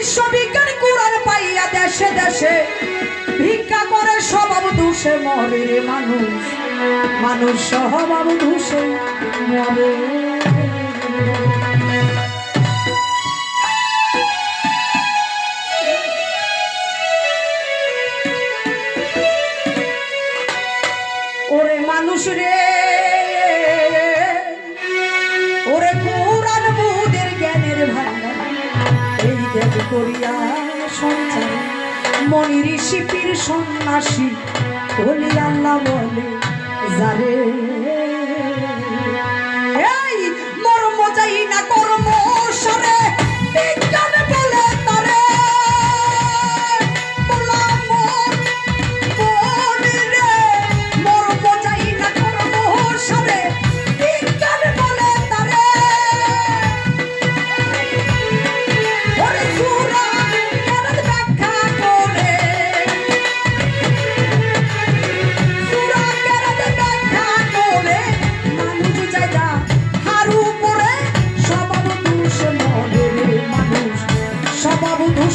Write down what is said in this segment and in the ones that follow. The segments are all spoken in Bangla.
বিশ্ববিজ্ঞান কুরআন পাইয়া দেশে দেশে ভিক্ষা করে স্বভাব দোষে মরে রে মানুষ, মানুষ স্বভাব দোষে মরে। ওরে মানুষ রে, ওরে কুরআন মুদের জ্ঞানের ভান্ডার, এই দেব করিয়া সঞ্চার মনি ঋষি পীর সন্ন্যাসী বলি আল্লাহ বলে যারে, এই মর্ম যাই না কর্ম সারে বিজ্ঞান বলে তারে,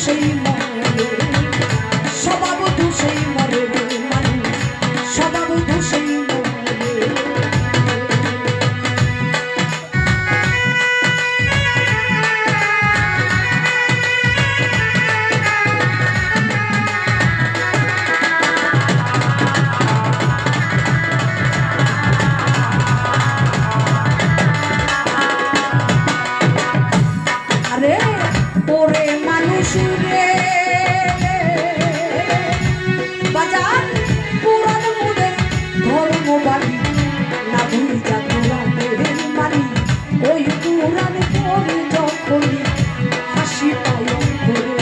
সেই মরে স্বভাব দোষেই মরে রে মানুষ, স্বভাব দোষেই মরে। আরে ওরে মানুষ রে, বাজার কুরআন মুদের ধর্ম বাণী না বুঝা কুরআনের মানি, ওই কুরআন পড়ে যখনই হাসি পায় অন্তরে।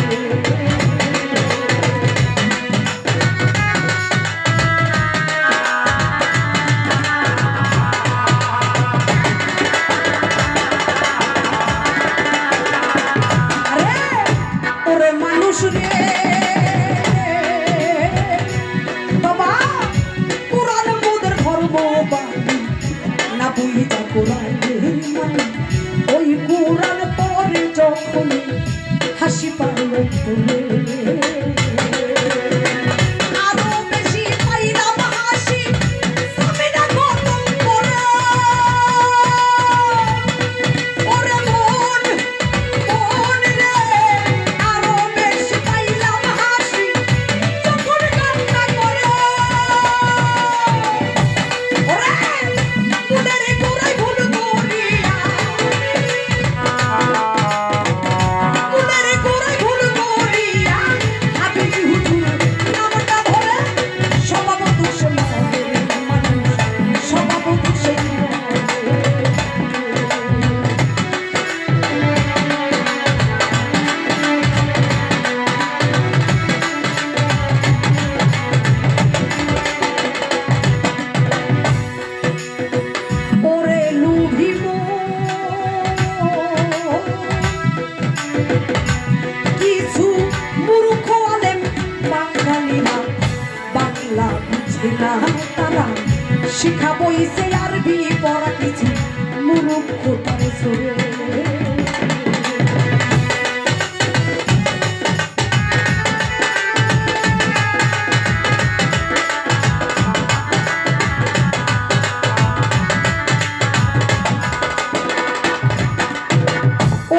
ওরে মানুষ রে বাবা, কুরআন মুদের ধর্ম বাণী না বুঝা কুরআনের মানি, ওই কুরআন পড়ে যখনই হাসি পায় অন্তরে। শিখা বইছে আরবি পড়া কিছু মূর্খ তার সুরে।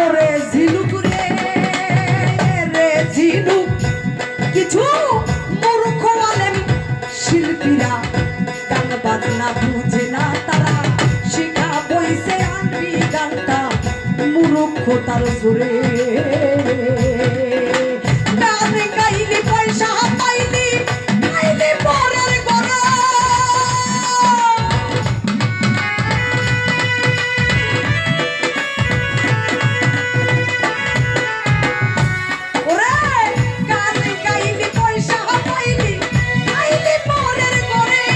ওরে ঝিনুক রে, রে ঝিনুক কিছু মূর্খ আলেম শিল্পীরা গান বাজনা বুঝে না তারা, শিখা বইছে আরবি গানটা মূর্খ তার সুরে। গান গাইলি পয়সা পাইলি, গাইলি পরের গড়া, ওরে গান গাইলি পয়সা পাইলি, গাইলি পরের গড়ে।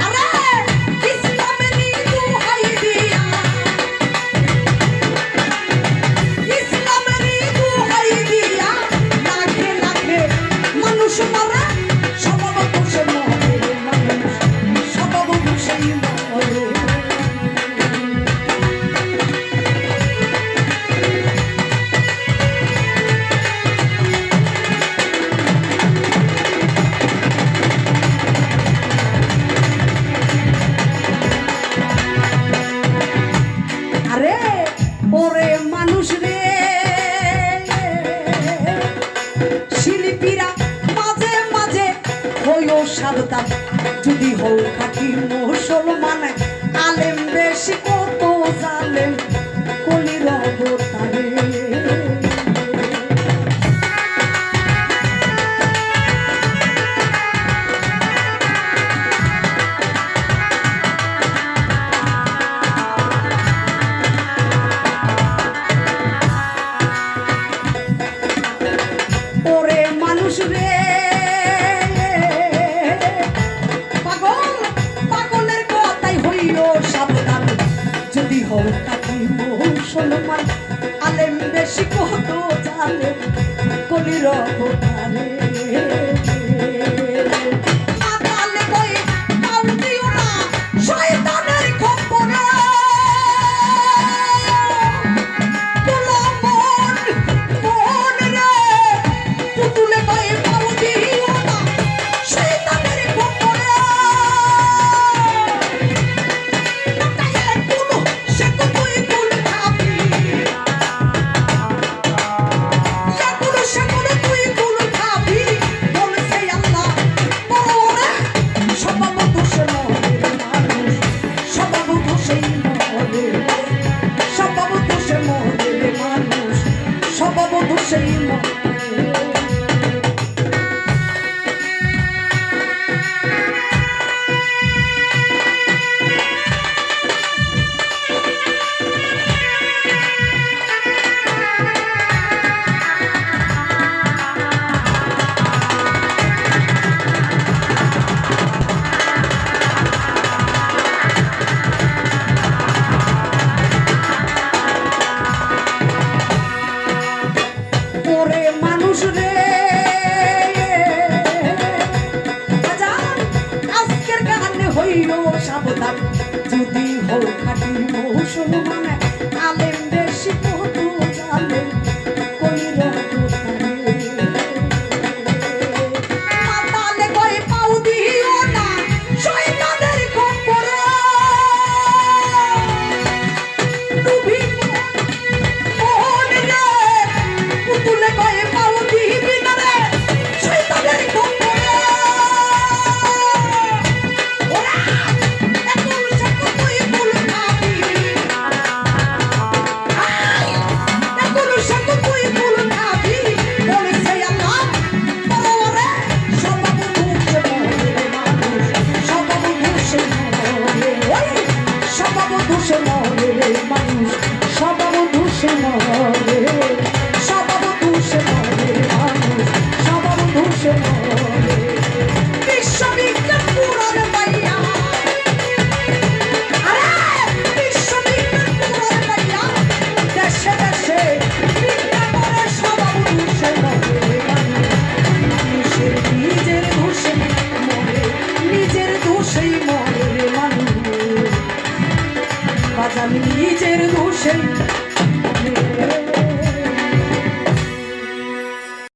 আরে ইসলামে নি দুহাই দিয়া, ইসলাম সাবধান যদি হও খাঁটি মুসলমান আলেম বেশি কত জালেম কলির অবতারে ওরে মানুষ রে পাগল পাগলের কথাই হইল সাবধান যদি হও খাঁটি মুসলমান আলেম বেশি কত জালেম কলির অবতারে আতালে কই কাউ দিও না শয়তানের খপ্পরে সাবধান যদি হও খাঁটি মুসলমান আলেম বেশি কত জালেম কলির অবতারে মাতালে কই পাও দিও না শয়তানের খপ্পরে ডুবি মন রে পুতুলে কই পাও দিবি না রে শয়তানের খপ্পরে মানুষ